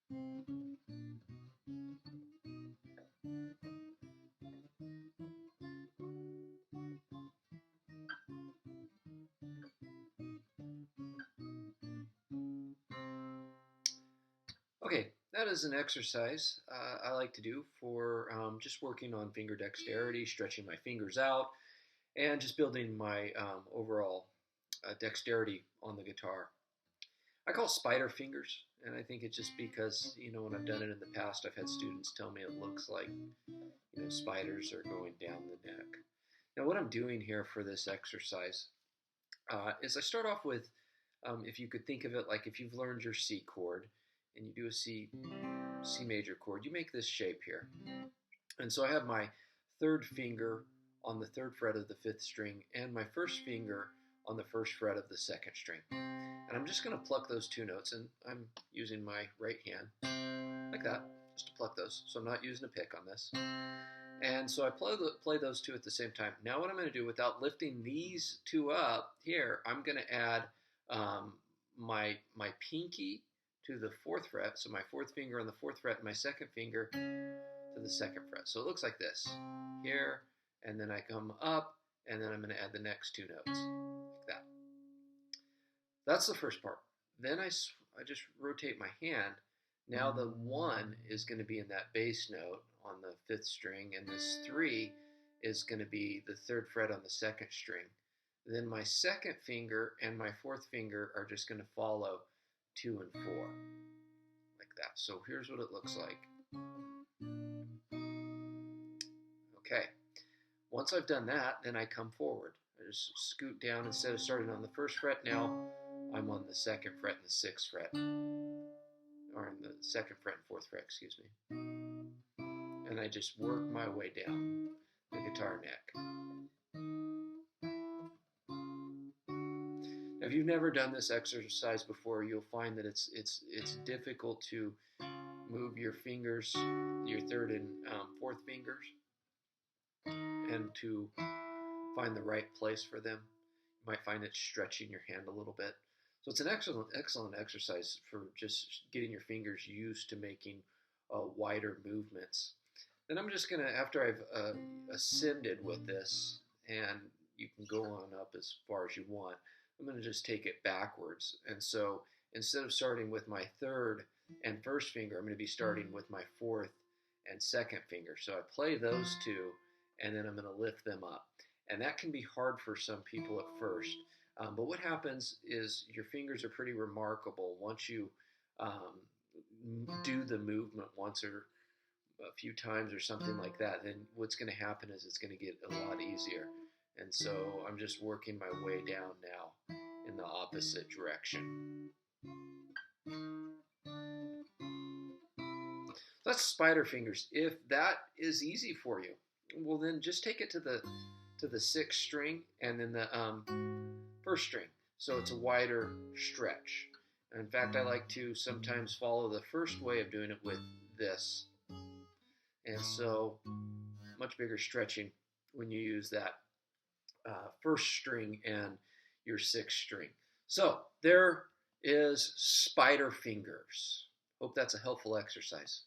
Okay, that is an exercise I like to do for just working on finger dexterity, stretching my fingers out, and just building my overall dexterity on the guitar. I call it spider fingers, and I think it's just because, when I've done it in the past, I've had students tell me it looks like, spiders are going down the neck. Now, what I'm doing here for this exercise is I start off with, if you could think of it like if you've learned your C chord and you do a C major chord, you make this shape here. And so I have my third finger on the third fret of the fifth string and my first finger on the first fret of the second string. And I'm just going to pluck those two notes, and I'm using my right hand like that, just to pluck those. So I'm not using a pick on this. And so I play those two at the same time. Now what I'm going to do, without lifting these two up here, I'm going to add my pinky to the fourth fret, so my fourth finger on the fourth fret, and my second finger to the second fret. So it looks like this, here, and then I come up, and then I'm going to add the next two notes, like that. That's the first part. Then I just rotate my hand. Now the 1 is going to be in that bass note on the fifth string, and this 3 is going to be the third fret on the second string. Then my second finger and my fourth finger are just going to follow 2 and 4, like that. So here's what it looks like. Okay, once I've done that, then I come forward. I just scoot down. Instead of starting on the first fret, now I'm on the second fret and the sixth fret, or in the second fret and fourth fret, excuse me. And I just work my way down the guitar neck. Now, if you've never done this exercise before, you'll find that it's difficult to move your fingers, your third and fourth fingers, and to find the right place for them. You might find it stretching your hand a little bit. So it's an excellent exercise for just getting your fingers used to making wider movements. Then I'm just going to, after I've ascended with this, and you can go on up as far as you want, I'm going to just take it backwards. And so instead of starting with my third and first finger, I'm going to be starting with my fourth and second finger. So I play those two, and then I'm going to lift them up. And that can be hard for some people at first. But what happens is your fingers are pretty remarkable once you do the movement once or a few times or something like that. Then what's going to happen is it's going to get a lot easier. And so I'm just working my way down now in the opposite direction. That's spider fingers. If that is easy for you, well then just take it to the sixth string and then the first string, so it's a wider stretch. And in fact, I like to sometimes follow the first way of doing it with this, and so much bigger stretching when you use that first string and your sixth string. So there is spider fingers. Hope that's a helpful exercise.